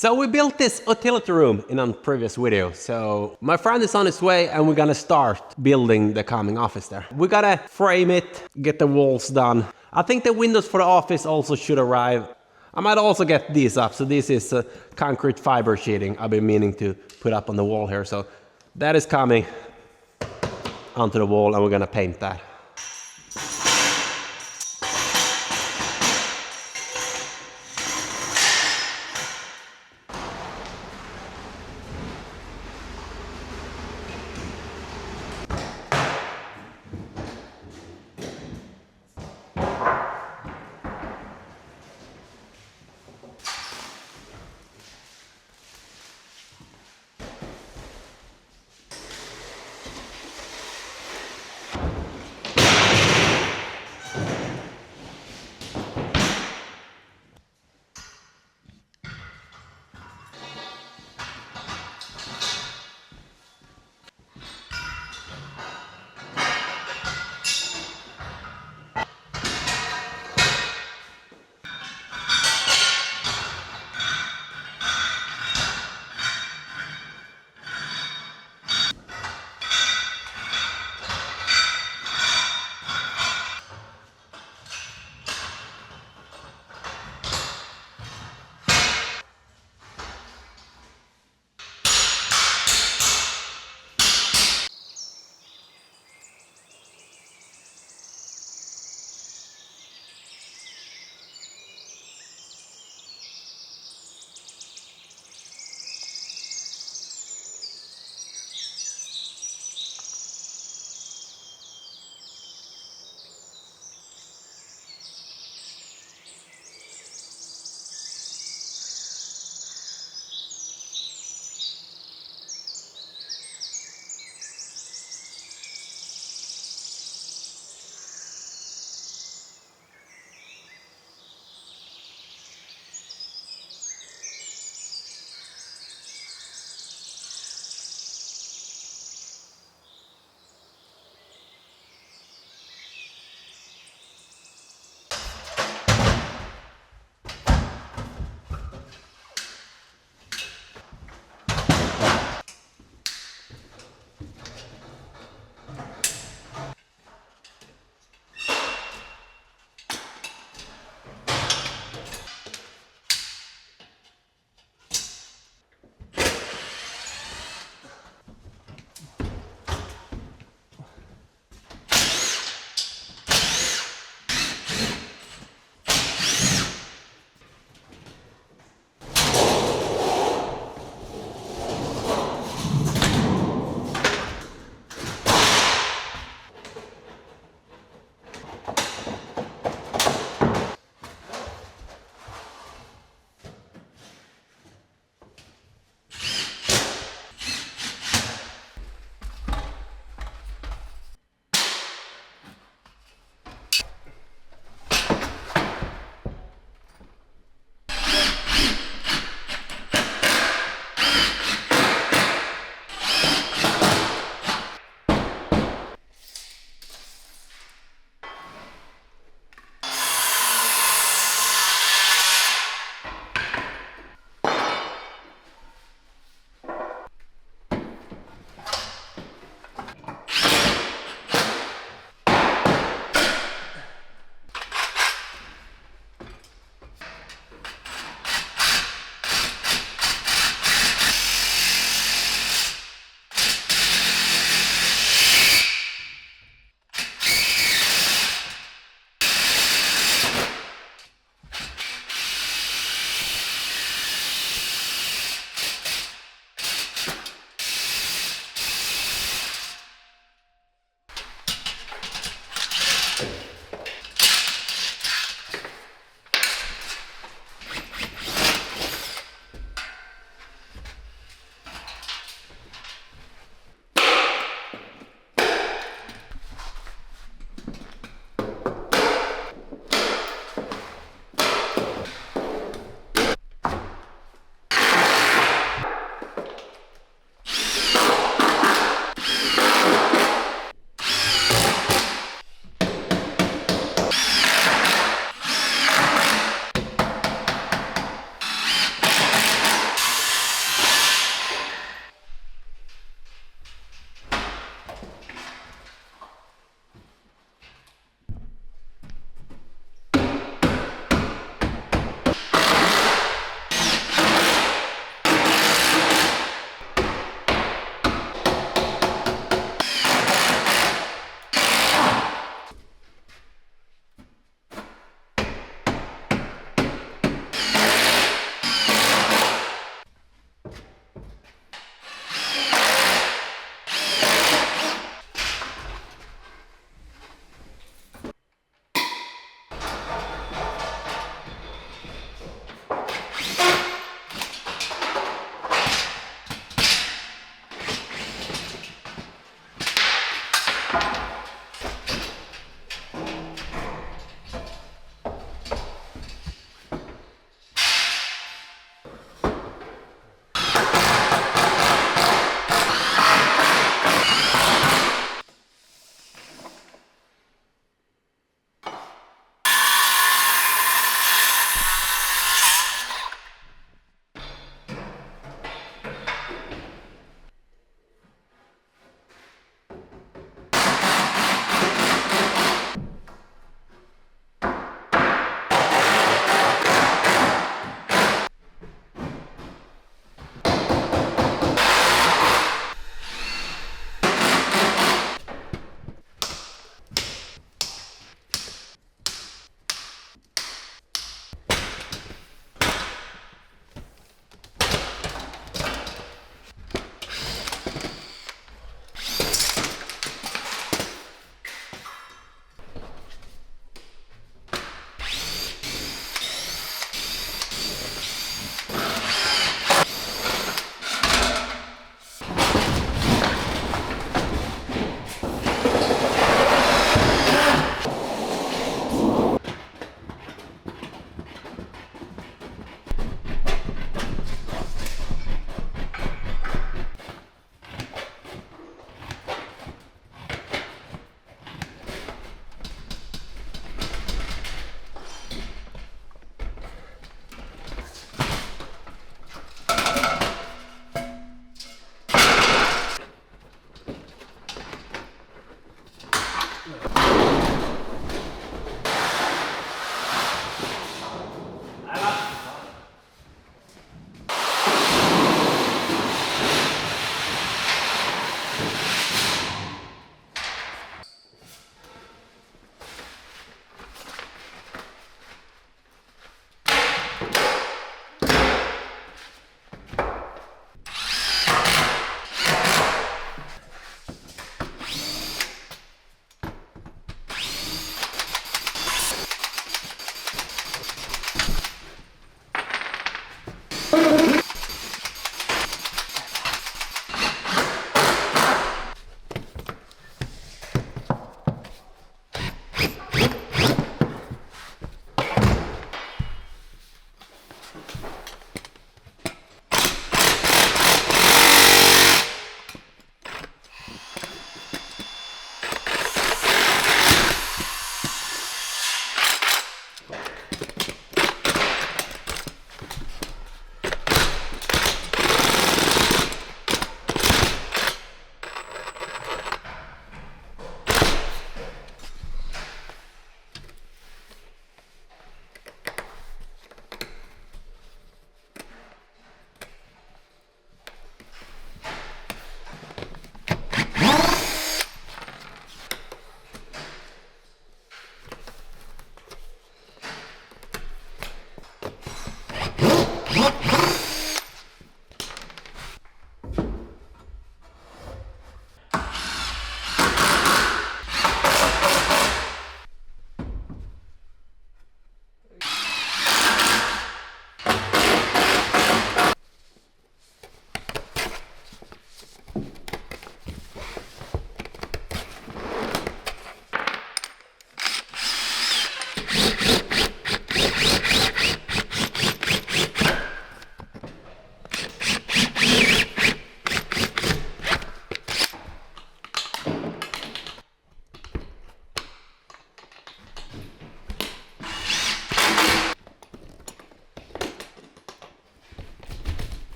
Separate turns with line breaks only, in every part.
So we built this utility room in a previous video. So my friend is on his way and we're gonna start building the coming office there. We gotta frame it, get the walls done. I think the windows for the office also should arrive. I might also get these up. So this is concrete fiber sheeting I've been meaning to put up on the wall here. So that is coming onto the wall and we're gonna paint that.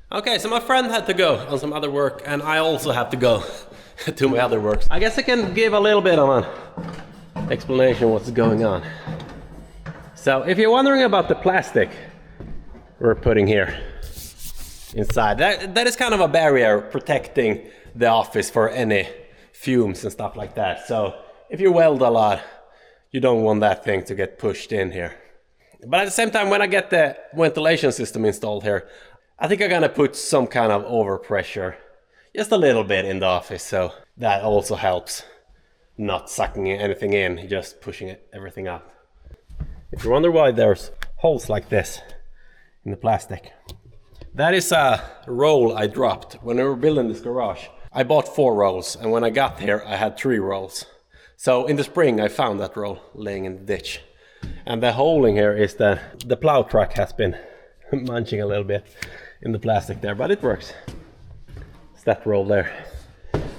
Okay, so my friend had to go on some other work, and I also have to go to my other work. I guess I can give a little bit of an explanation what's going on. So if you're wondering about the plastic we're putting here inside, that is kind of a barrier protecting the office for any fumes and stuff like that. So if you weld a lot, you don't want that thing to get pushed in here. But at the same time, when I get the ventilation system installed here, I think I'm gonna put some kind of overpressure, just a little bit in the office, so that also helps not sucking anything in, just pushing everything up. If you wonder why there's holes like this in the plastic, that is a roll I dropped when we were building this garage. I bought 4 rolls, and when I got here I had 3 rolls. So in the spring I found that roll laying in the ditch. And the hole in here is that the plow truck has been munching a little bit in the plastic there, but it works. It's that roll there.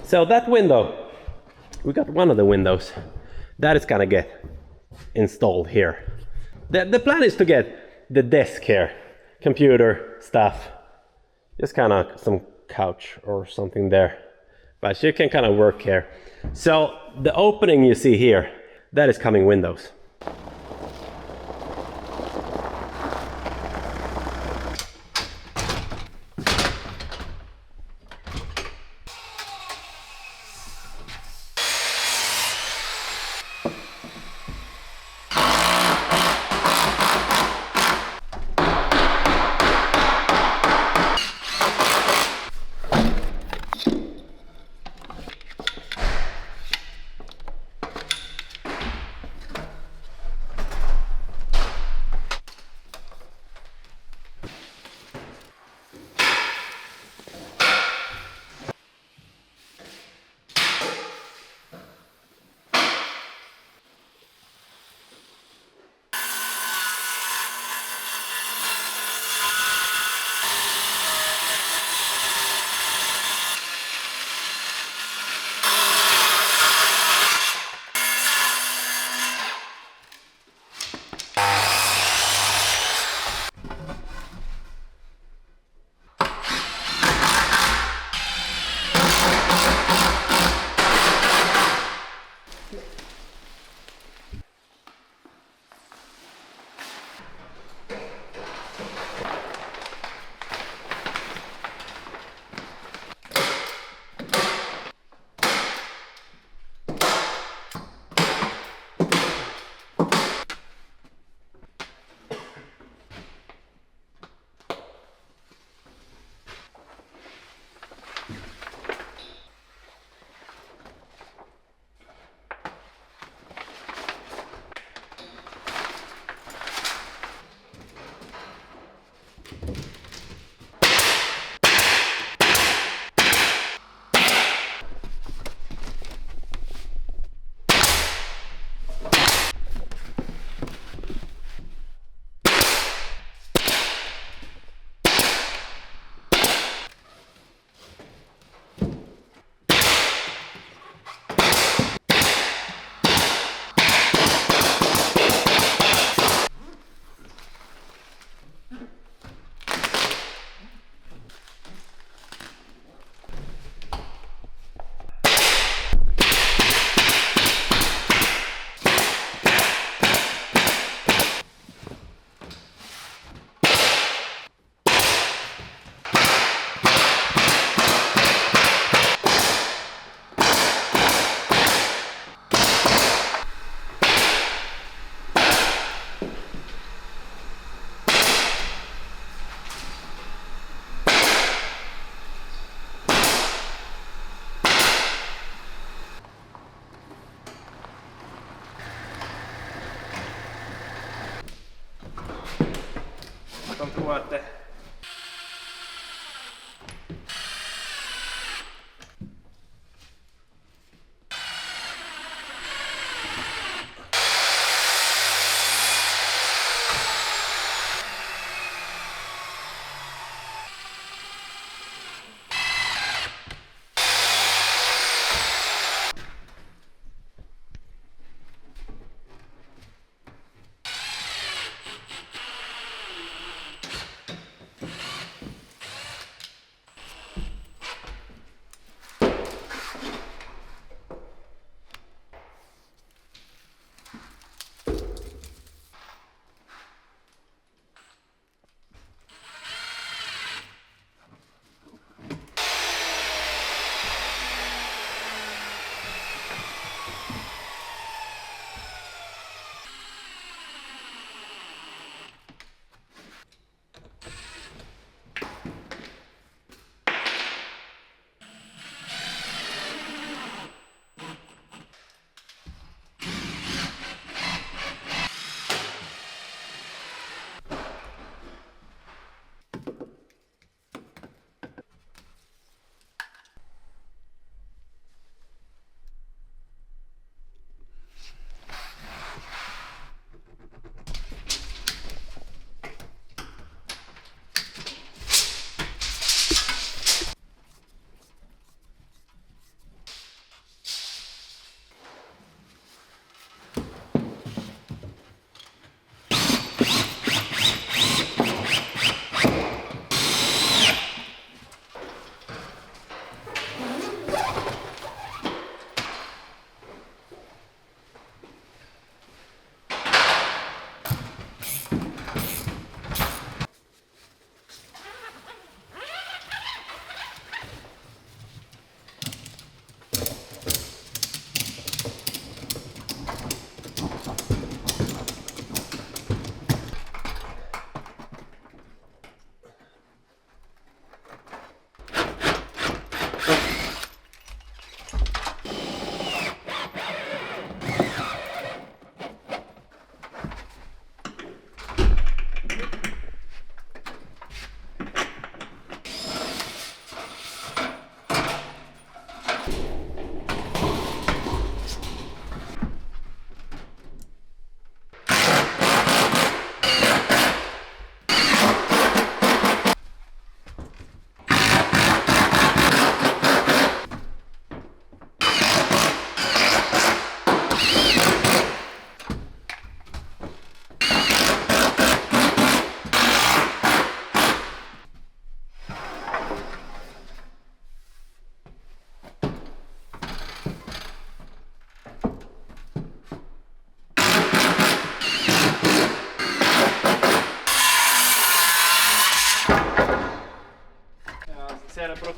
So that window, we got one of the windows that is gonna get installed here. The plan is to get the desk here, computer, stuff, just kind of some couch or something there. But you can kind of work here. So the opening you see here, that is coming windows. Tuote.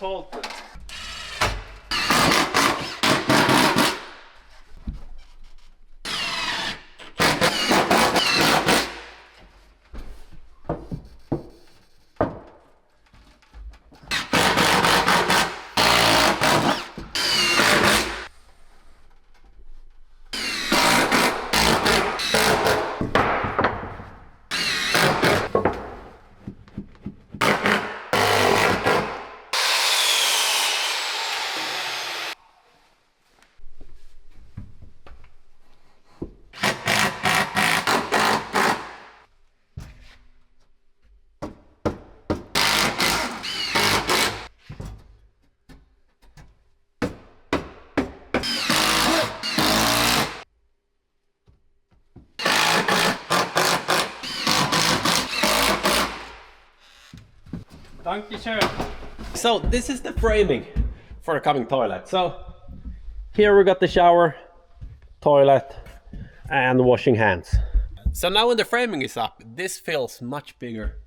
important. So this is the framing for the coming toilet. So here we got the shower, toilet, and washing hands. So now when the framing is up, this feels much bigger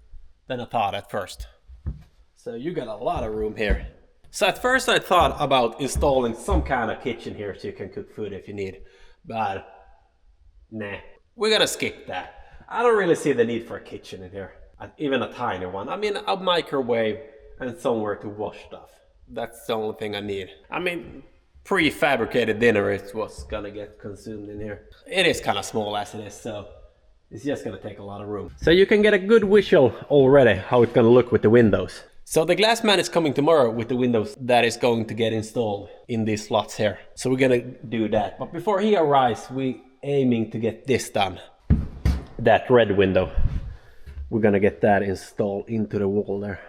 than I thought at first. So you got a lot of room here. So at first I thought about installing some kind of kitchen here so you can cook food if you need, but nah, we're gonna skip that. I don't really see the need for a kitchen in here, even a tiny one. I mean, a microwave and somewhere to wash stuff. That's the only thing I need. I mean, prefabricated dinner is what's gonna get consumed in here. It is kind of small as it is, so it's just gonna take a lot of room. So you can get a good visual already how it's gonna look with the windows. So the glass man is coming tomorrow with the windows that is going to get installed in these slots here. So we're gonna do that. But before he arrives, we aiming to get this done. That red window. We're gonna get that installed into the wall there.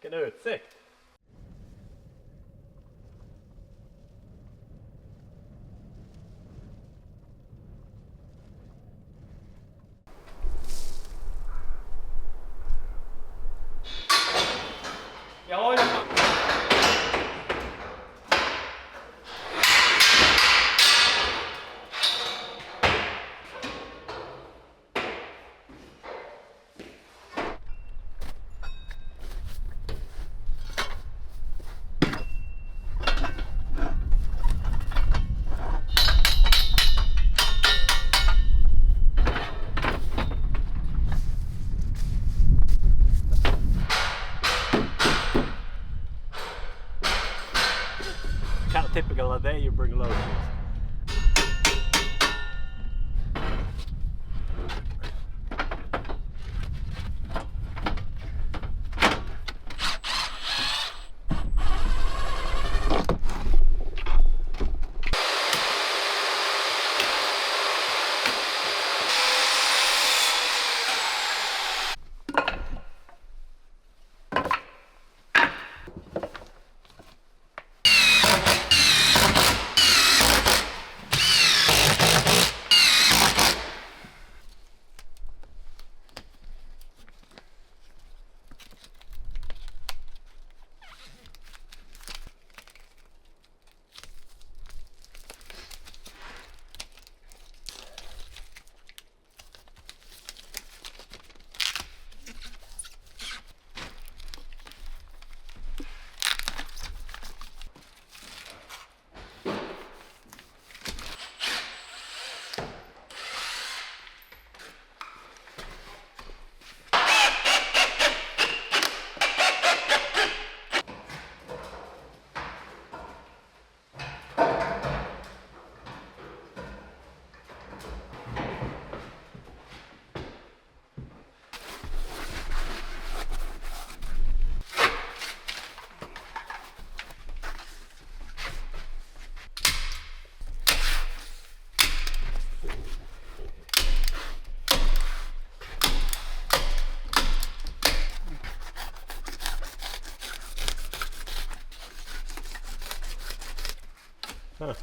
Vilken utsikt! Ja, ja. Kind of typical of day you bring loads. Huh.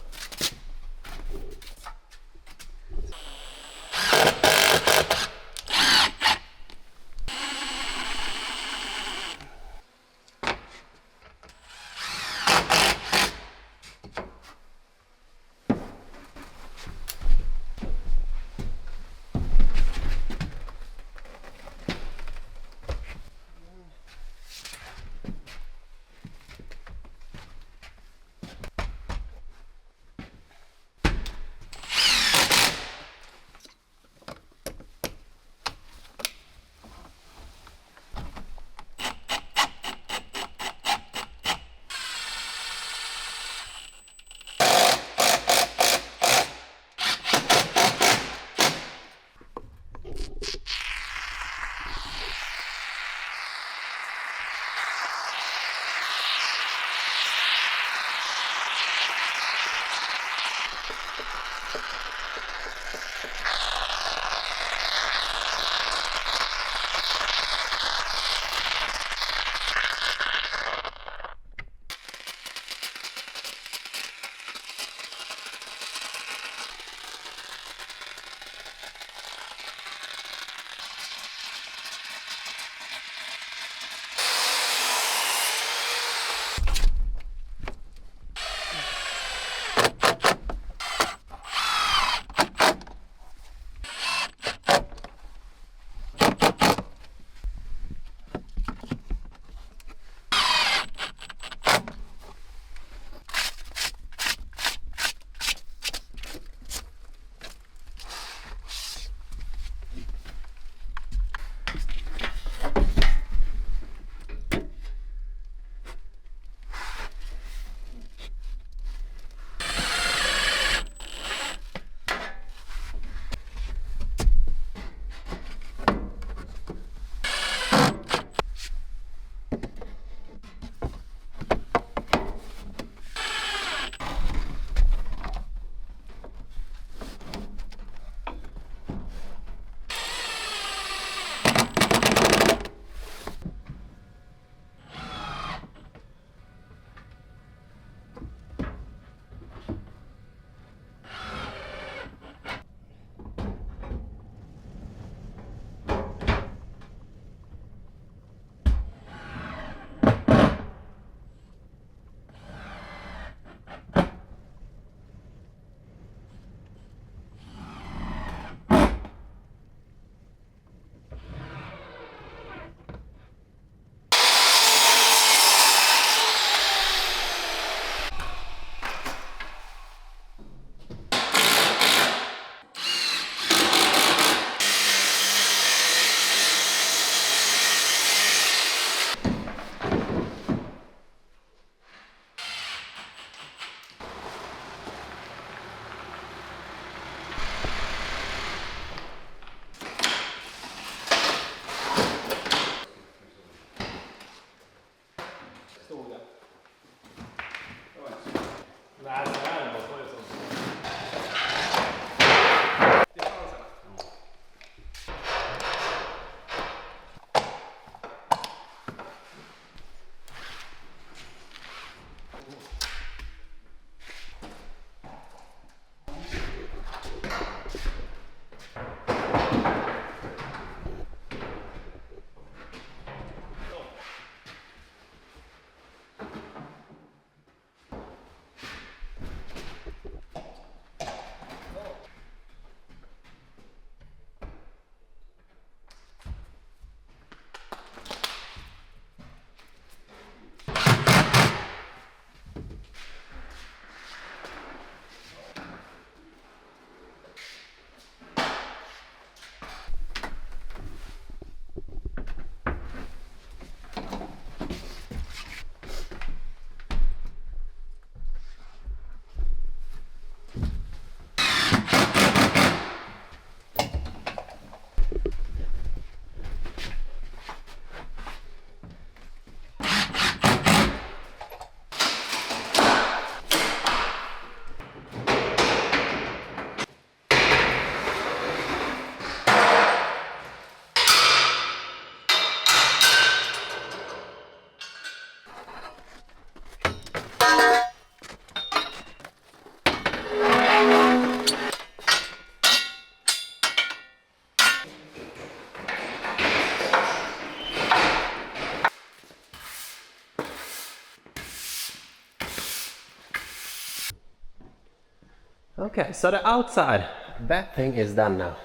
Okay, so the outside, that thing is done now.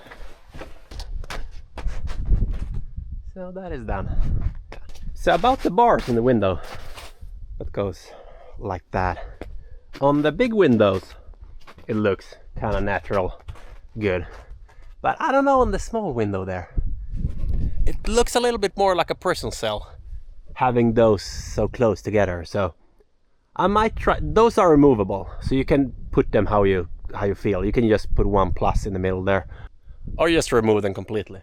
So that is done. So about the bars in the window, that goes like that. On the big windows, it looks kind of natural, good. But I don't know on the small window there. It looks a little bit more like a prison cell, having those so close together. So I might try. Those are removable, so you can put them how you feel. You can just put one plus in the middle there, or just remove them completely.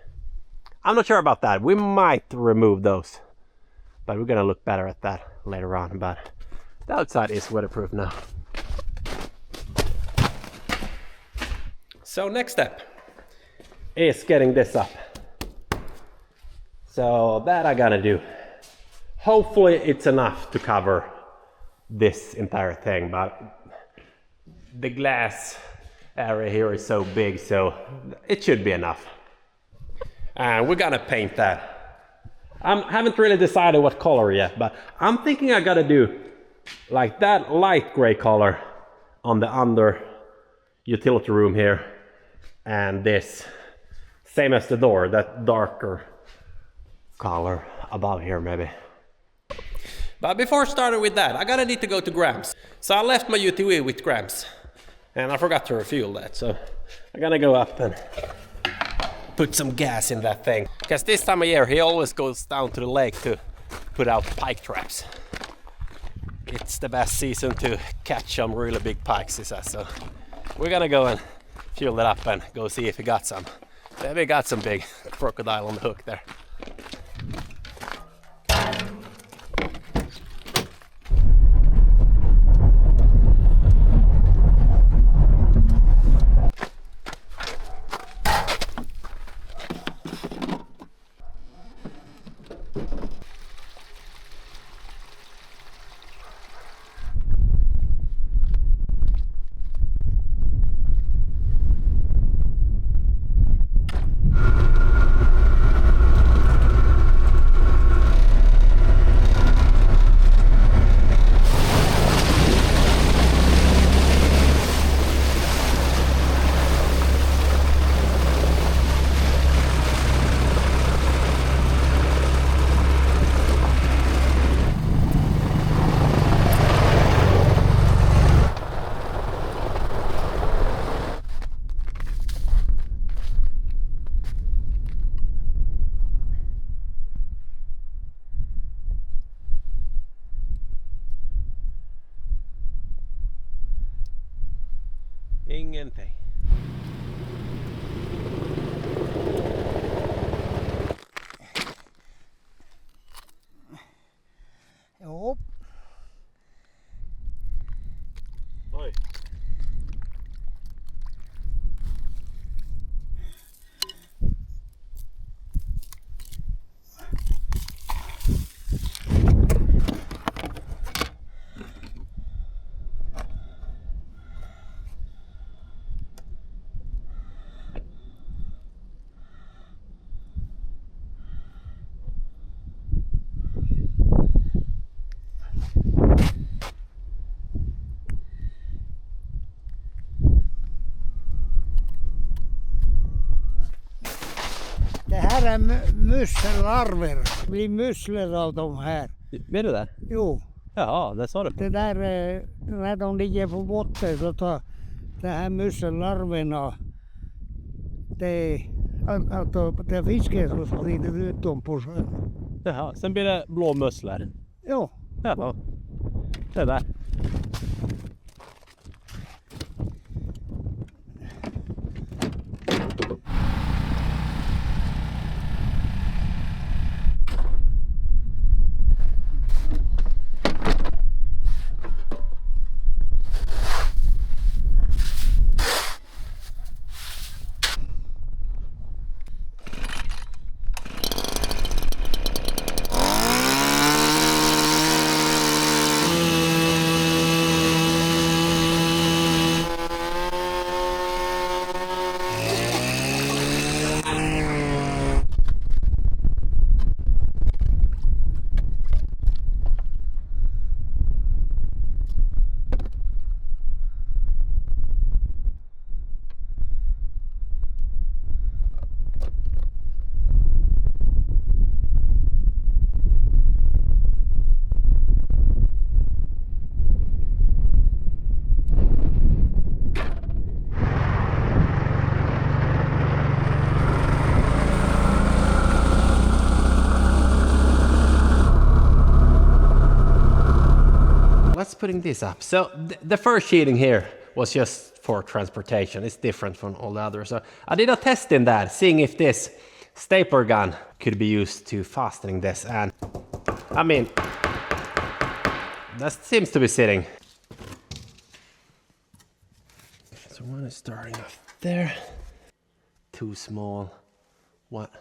I'm not sure about that. We might remove those, but we're gonna look better at that later on. But the outside is weatherproof now. So next step is getting this up. So that I gotta do. Hopefully it's enough to cover this entire thing, but the glass area here is so big, so it should be enough. And we're gonna paint that. I haven't really decided what color yet, but I'm thinking I gotta do like that light gray color on the under utility room here, and this same as the door, that darker color above here maybe. But before starting with that, I gotta need to go to Grams. So I left my UTV with Grams, and I forgot to refuel that, so I'm gonna go up and put some gas in that thing. Because this time of year he always goes down to the lake to put out pike traps. It's the best season to catch some really big pikes, he says. So we're gonna go and fuel it up and go see if he got some. Maybe he got some big crocodile on the hook there. Ingenting.
Jo.
Oj.
Det här är mussellarver. Vi musslar av de här.
Vet du det?
Jo,
Ja, det sa du.
det där när de ligger på botten så tar de här mussellarverna. Det fiskar så sprider ut dem på sjön.
Jaha, sen blir det blå musslor.
Jo.
Jaha. Det där. putting this up. So the first sheeting here was just for transportation. It's different from all the others. So I did a test in that, seeing if this stapler gun could be used to fastening this. And I mean, that seems to be sitting. So one is starting off there. Too small. What?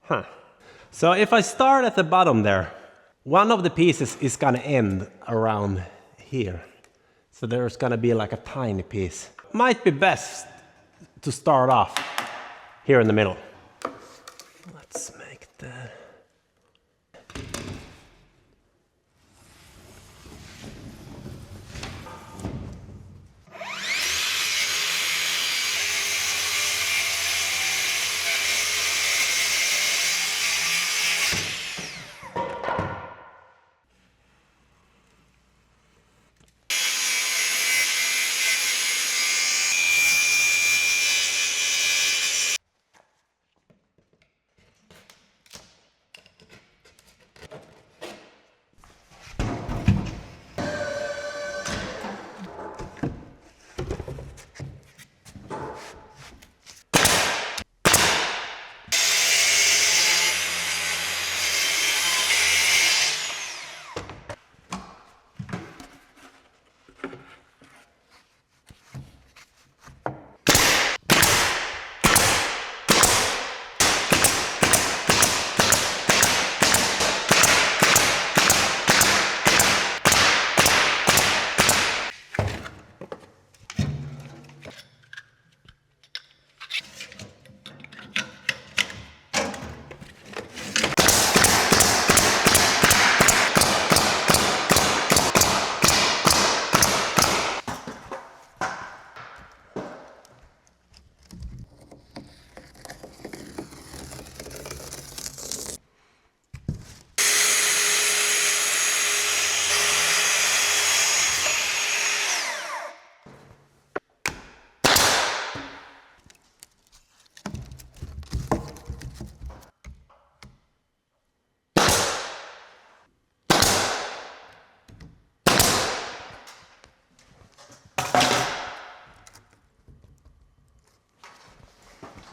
Huh. So if I start at the bottom there, one of the pieces is gonna end around here. So there's gonna be like a tiny piece. Might be best to start off here in the middle. Let's make that.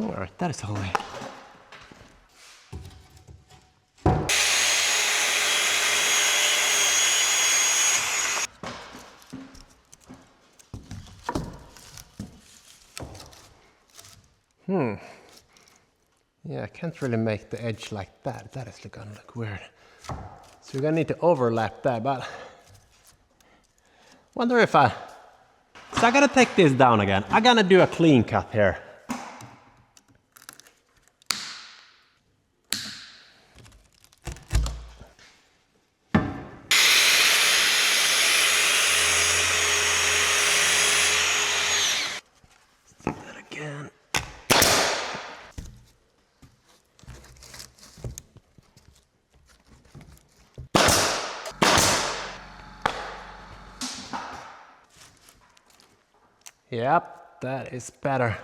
All right, that is all right. Yeah, I can't really make the edge like that. That is gonna look weird. So we're gonna need to overlap that, but wonder if So I gotta take this down again. I'm gonna do a clean cut here. Let's do that again. Yep, that is better.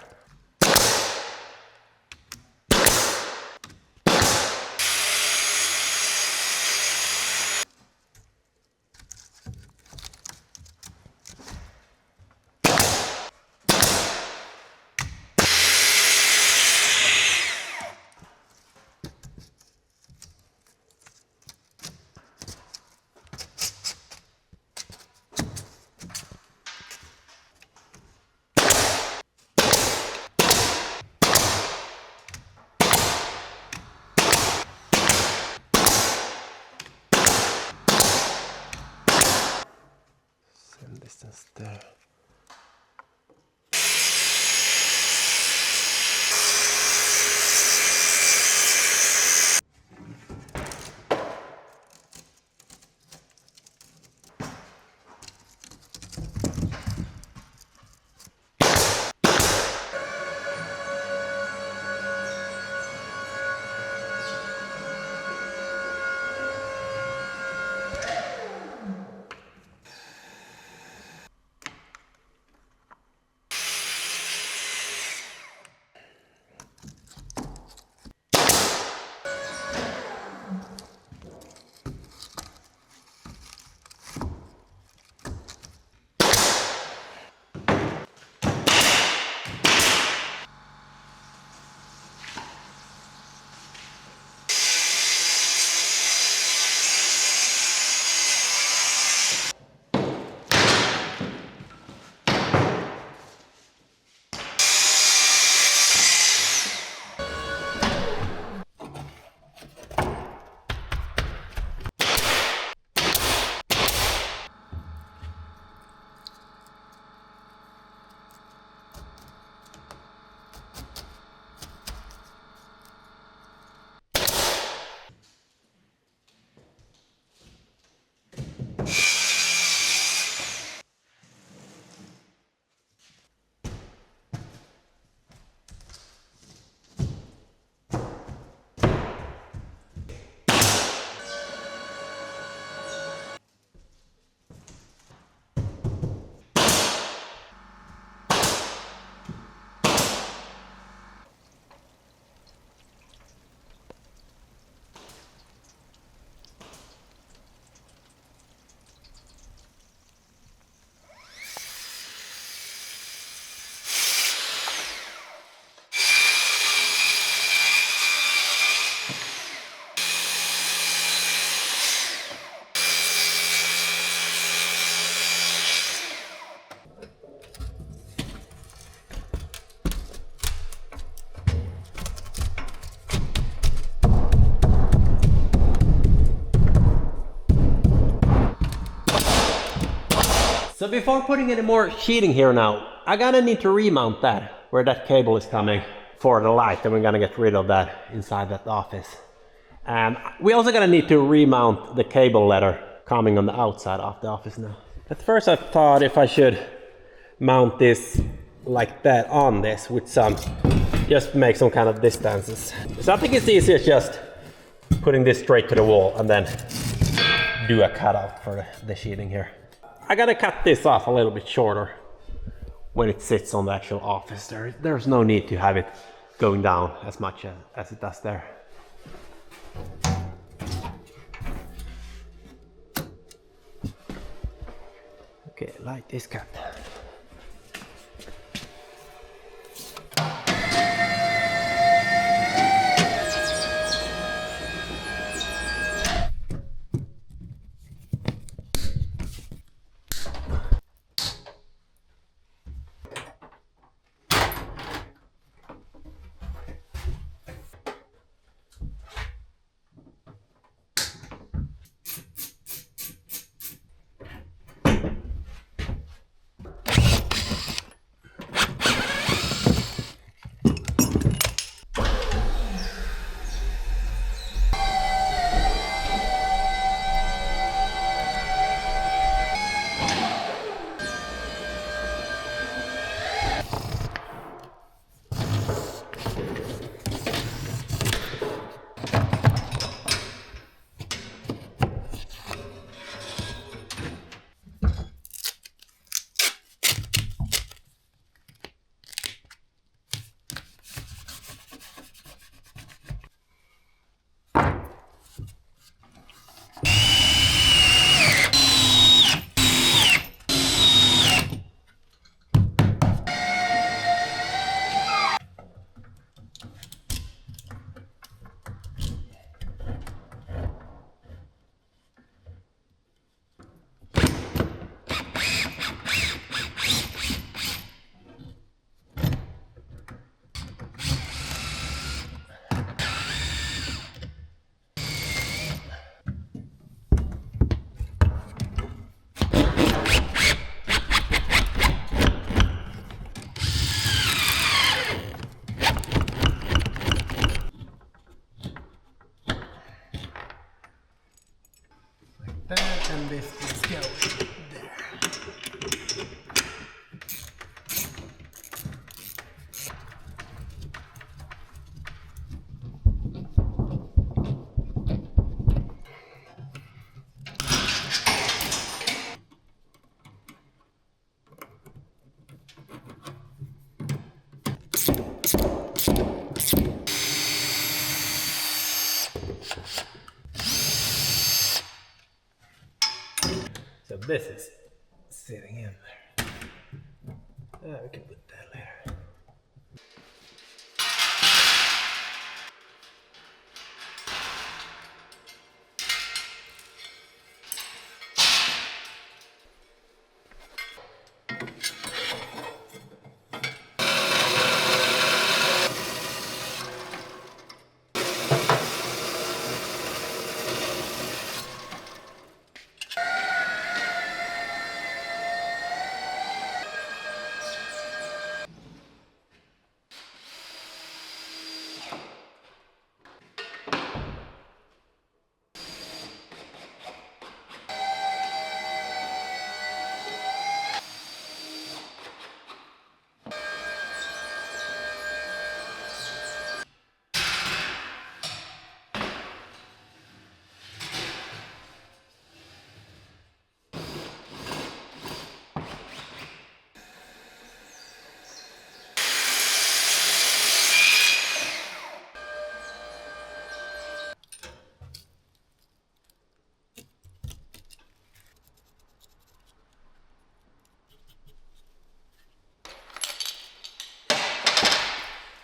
Same distance there. So before putting any more sheeting here now, I gotta need to remount that where that cable is coming for the light, and we're gonna get rid of that inside that office. We also gonna need to remount the cable ladder coming on the outside of the office now. At first I thought if I should mount this like that on this with some, just make some kind of distances. So I think it's easiest just putting this straight to the wall and then do a cutout for the sheeting here. I gotta cut this off a little bit shorter when it sits on the actual office. There's no need to have it going down as much as it does there. Okay, light is cut. And this is going there. So this is sitting in there. We can put that later.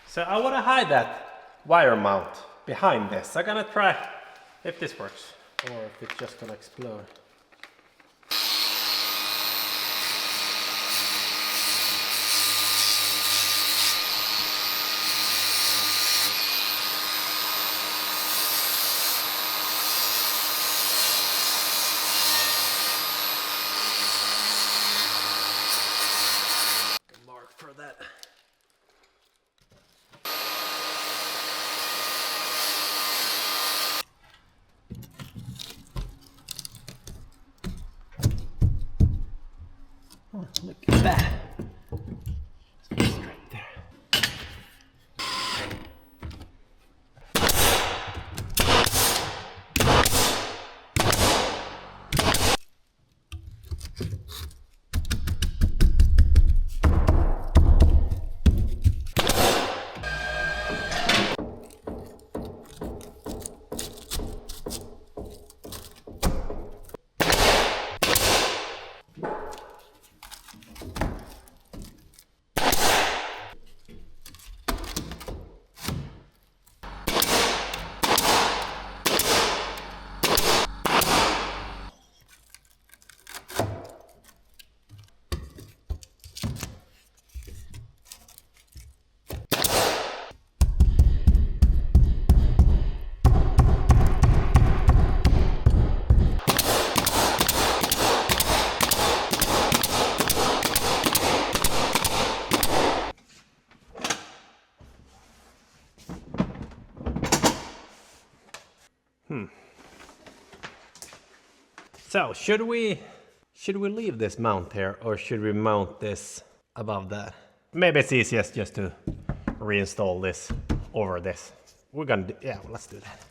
So I want to hide that wire mount behind this. I'm gonna try if this works or if it's just gonna explode. So should we leave this mount here, or should we mount this above that? Maybe it's easiest just to reinstall this over this. We're gonna do, yeah, let's do that.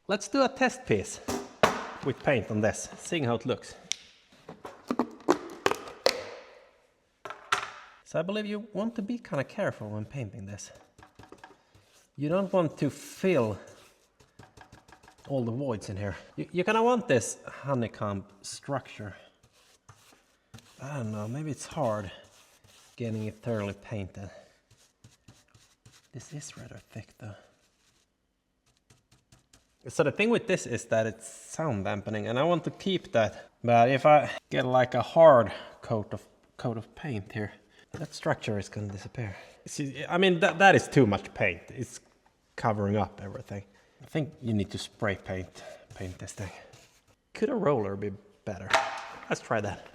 Let's do a test piece with paint on this, seeing how it looks. So I believe you want to be kind of careful when painting this. You don't want to fill all the voids in here. You kind of want this honeycomb structure. I don't know, maybe it's hard getting it thoroughly painted. This is rather thick though. So the thing with this is that it's sound dampening, and I want to keep that. But if I get like a hard coat of paint here, that structure is going to disappear. See, I mean, that is too much paint. It's covering up everything. I think you need to spray paint paint this thing. Could a roller be better? Let's try that.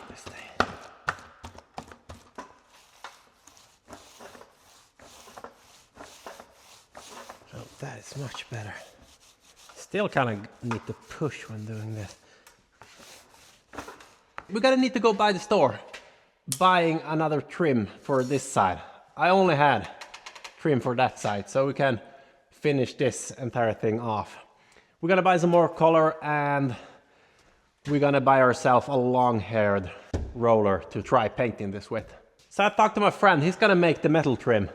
This thing. Oh, that is much better. Still kind of need to push when doing this. We're gonna need to go by the store, buying another trim for this side. I only had trim for that side, so we can finish this entire thing off. We're gonna buy some more color, and we're gonna buy ourselves a long-haired roller to try painting this with. So I talked to my friend, he's gonna make the metal trim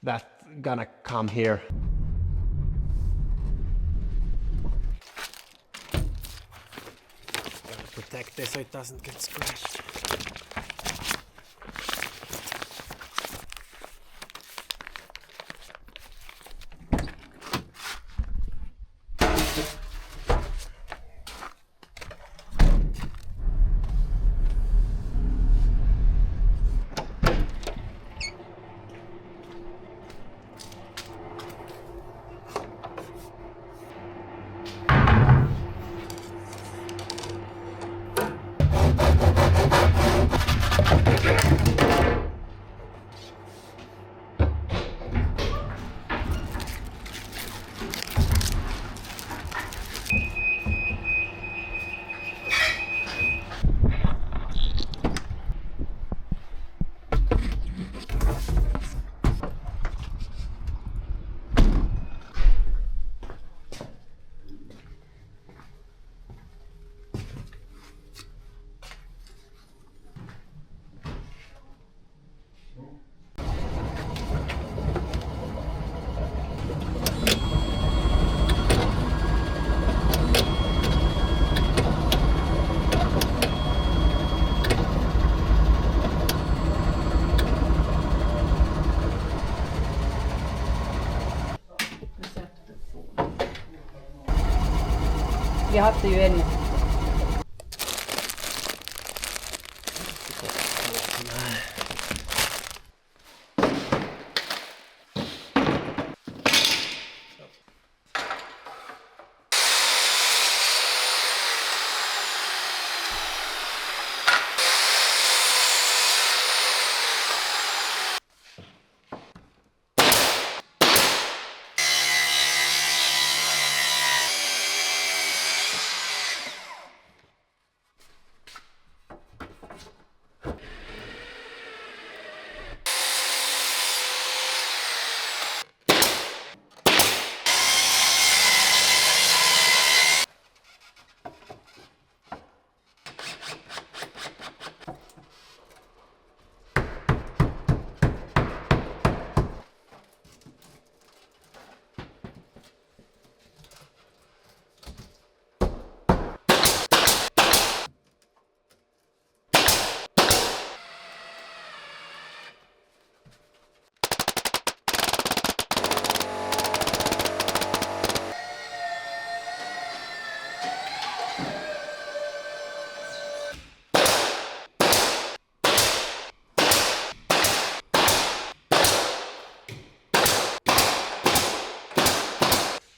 that's gonna come here. Protect this so it doesn't get scratched.
Vi hade ju en.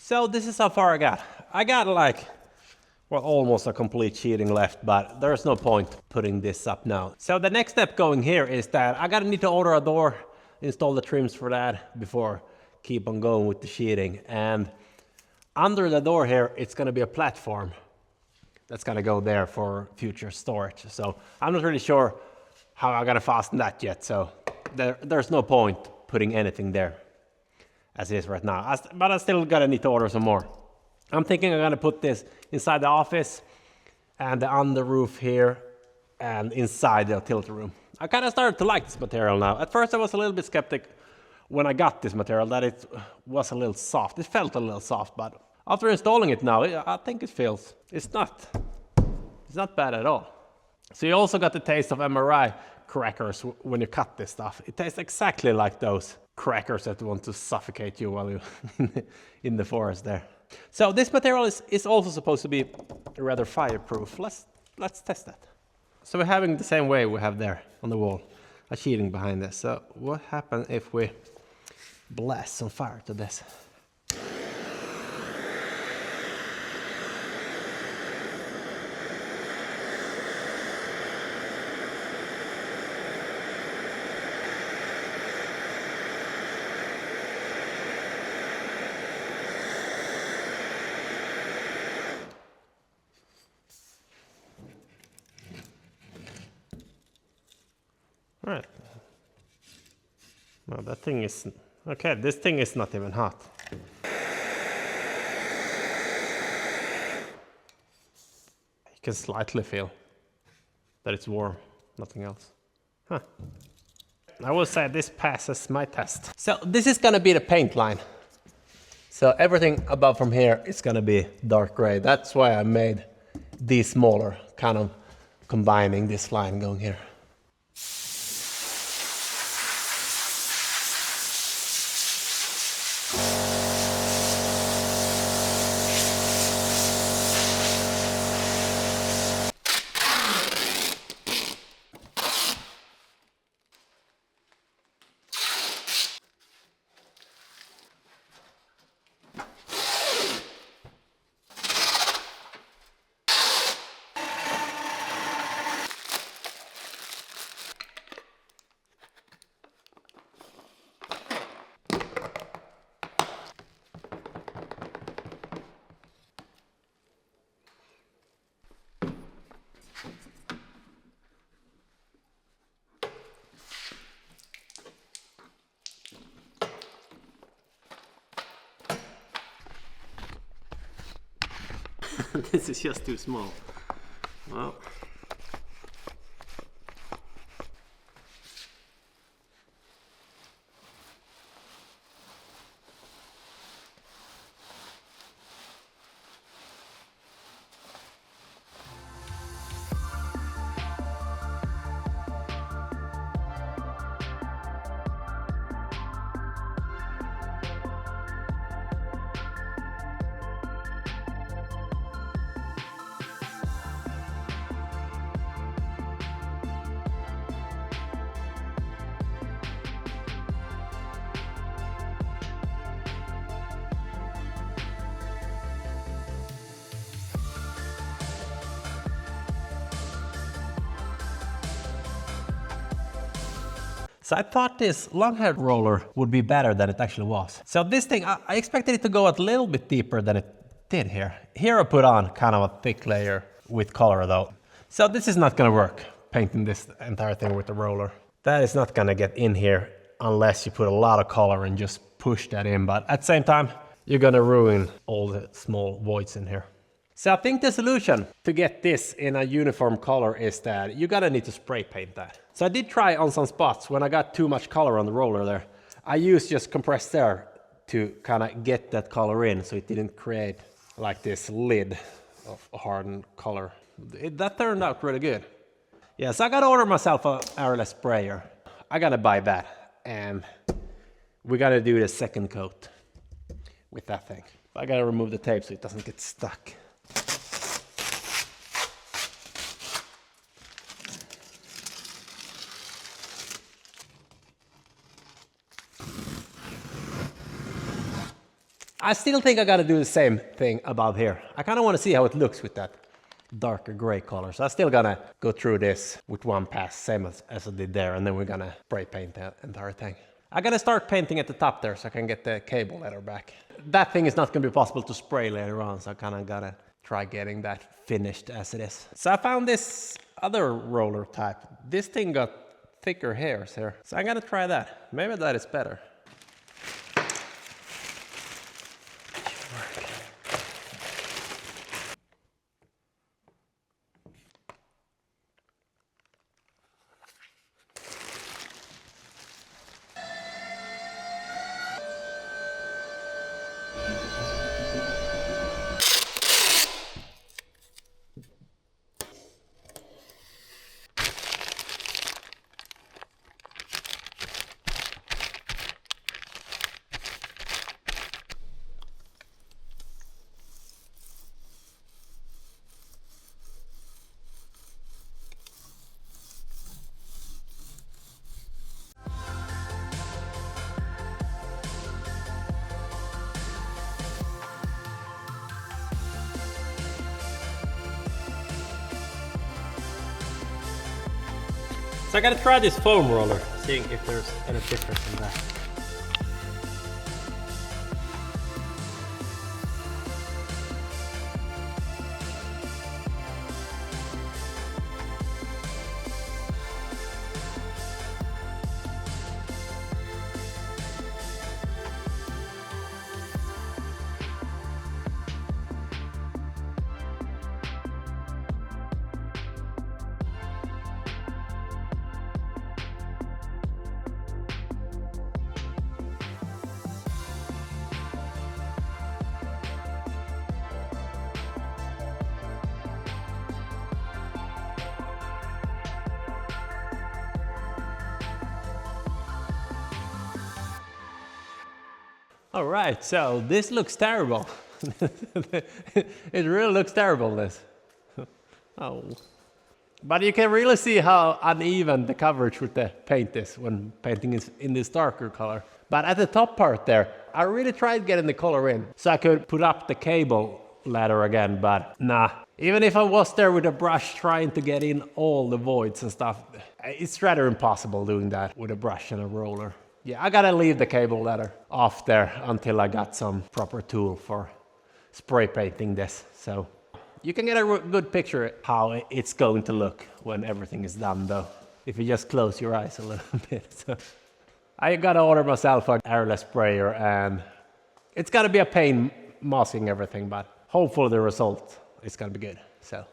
So this is how far I got. I got like, well, almost a complete sheeting left, but there's no point putting this up now. So the next step going here is that I gotta need to order a door, install the trims for that before keep on going with the sheeting. And under the door here, it's gonna be a platform that's gonna go there for future storage. So I'm not really sure how I'm gonna fasten that yet. So there's no point putting anything there as it is right now. But I still gotta need to order some more. I'm thinking I'm gonna put this inside the office and the under roof here and inside the utility room. I kind of started to like this material now. At first I was a little bit skeptic when I got this material that it was a little soft. It felt a little soft, but after installing it now, I think it feels, it's not bad at all. So you also got the taste of MRI crackers when you cut this stuff. It tastes exactly like those crackers that want to suffocate you while you're in the forest there. So this material is also supposed to be rather fireproof. Let's test that. So we're having the same way we have there on the wall, a sheeting behind this. So what happens if we blast some fire to this. Right. Well, that thing is... Okay, this thing is not even hot. You can slightly feel that it's warm, nothing else. Huh. I will say this passes my test. So this is gonna be the paint line. So everything above from here is gonna be dark gray. That's why I made these smaller, kind of combining this line going here. This is just too small. Well. So I thought this long-haired roller would be better than it actually was. So this thing, I expected it to go a little bit deeper than it did here. Here I put on kind of a thick layer with color though. So this is not gonna work, painting this entire thing with the roller. That is not gonna get in here unless you put a lot of color and just push that in. But at the same time, you're gonna ruin all the small voids in here. So I think the solution to get this in a uniform color is that you're gonna need to spray paint that. So I did try on some spots when I got too much color on the roller there. I used just compressed air to kind of get that color in so it didn't create like this lid of hardened color. That turned out really good. Yeah, so I gotta order myself a airless sprayer. I gotta buy that and we gotta do the second coat with that thing. I gotta remove the tape so it doesn't get stuck. I still think I gotta do the same thing above here. I kinda wanna see how it looks with that darker gray color. So I'm still gonna go through this with one pass, same as I did there, and then we're gonna spray paint the entire thing. I gotta start painting at the top there so I can get the cable letter back. That thing is not gonna be possible to spray later on, so I kinda gotta try getting that finished as it is. So I found this other roller type. This thing got thicker hairs here, so I'm gonna try that. Maybe that is better. So I gotta try this foam roller, seeing if there's any difference in that. All right, so this looks terrible. It really looks terrible, this. Oh. But you can really see how uneven the coverage with the paint is when painting is in this darker color. But at the top part there, I really tried getting the color in so I could put up the cable ladder again, but nah. Even if I was there with a brush trying to get in all the voids and stuff, it's rather impossible doing that with a brush and a roller. Yeah, I gotta leave the cable ladder off there until I got some proper tool for spray painting this. So you can get a good picture how it's going to look when everything is done though, if you just close your eyes a little bit. So I gotta order myself an airless sprayer, and it's gotta be a pain masking everything, but hopefully the result is gonna be good. So.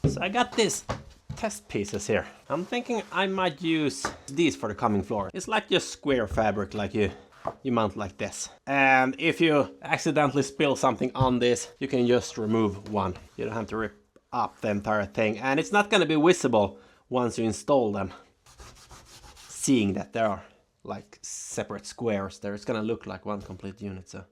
So I got these test pieces here. I'm thinking I might use these for the coming floor. It's like just square fabric, like you mount like this. And if you accidentally spill something on this, you can just remove one. You don't have to rip up the entire thing. And it's not gonna be visible once you install them. Seeing that there are like separate squares there, it's gonna look like one complete unit. So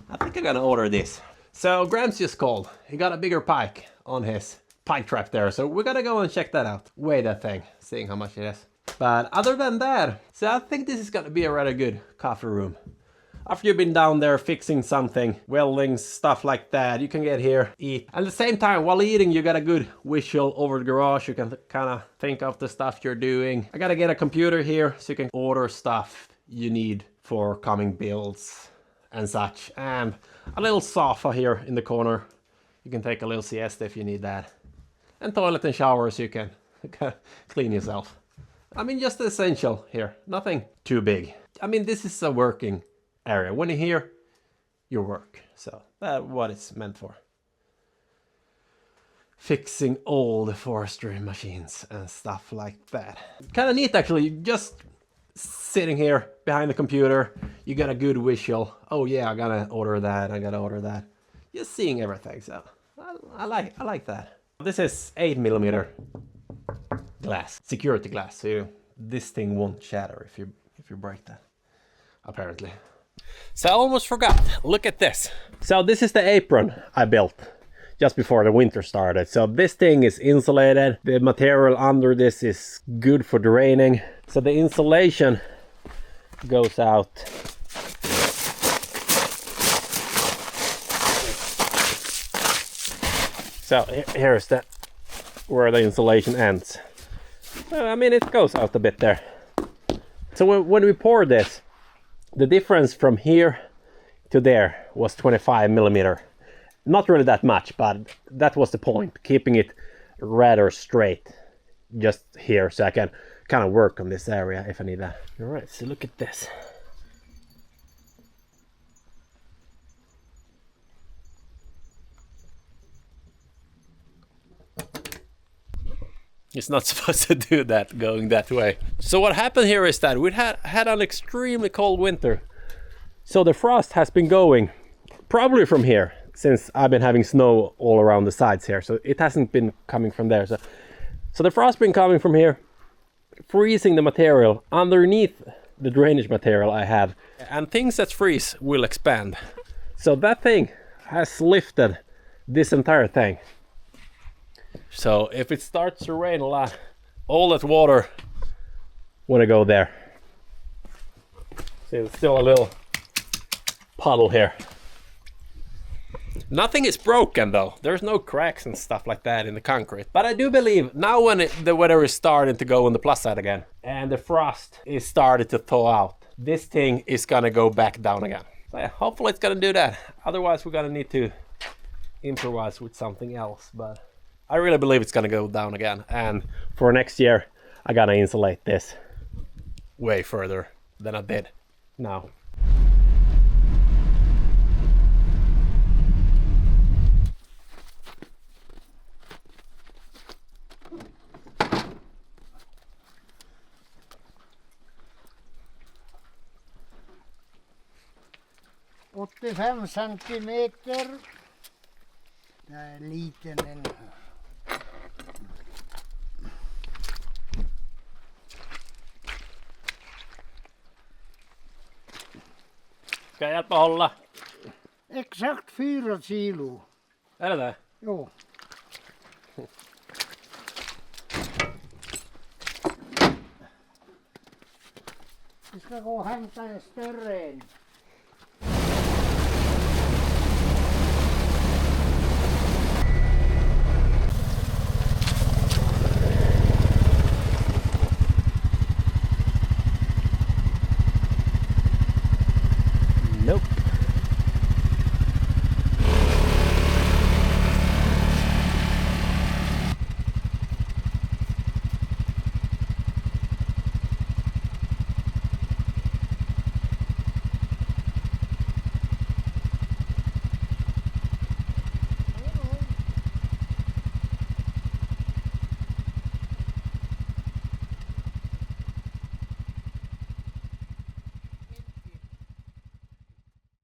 I think I'm gonna order this. So Graham's just called. He got a bigger pike on his pike trap there, so we're gonna go and check that out. Weigh that thing, seeing how much it is. But other than that, so I think this is gonna be a rather good coffee room. After you've been down there fixing something, welding, stuff like that, you can get here, eat. At the same time, while eating, you got a good visual over the garage. You can kind of think of the stuff you're doing. I gotta get a computer here so you can order stuff you need for coming builds and such. And a little sofa here in the corner. You can take a little siesta if you need that. And toilet and shower so you can clean yourself. I mean, just essential here. Nothing too big. I mean, this is a working area. When you're here, you work. So that's what it's meant for. Fixing all the forestry machines and stuff like that. Kind of neat actually. Just sitting here behind the computer, you got a good visual. Oh yeah, I gotta order that. I gotta order that. Just seeing everything. So I like that. This is 8mm glass, security glass, so this thing won't shatter if you break that, apparently. So I almost forgot, look at this. So this is the apron I built just before the winter started. So this thing is insulated, the material under this is good for draining. So the insulation goes out. So here's where the insulation ends. So, I mean, it goes out a bit there. So when we pour this, the difference from here to there was 25mm. Not really that much, but that was the point, keeping it rather straight just here, so I can kind of work on this area if I need that. All right, so look at this. It's not supposed to do that, going that way. So what happened here is that we had an extremely cold winter. So the frost has been going probably from here, since I've been having snow all around the sides here. So it hasn't been coming from there. So the frost been coming from here, freezing the material underneath the drainage material I have. And things that freeze will expand. So that thing has lifted this entire thing. So if it starts to rain a lot, all that water wanna go there. See, there's still a little puddle here. Nothing is broken though. There's no cracks and stuff like that in the concrete. But I do believe now when the weather is starting to go on the plus side again and the frost is started to thaw out, this thing is gonna go back down again. So yeah, hopefully it's gonna do that. Otherwise we're gonna need to improvise with something else. But I really believe it's gonna go down again. And for next year, I gotta insulate this way further than I did now.
Åttiofem centimeter. Det är liten en.
Ska jag hjälpa hålla?
Exakt 4 kilo.
Är det det?
Jo. Vi ska gå och hämta en större en.
Nope.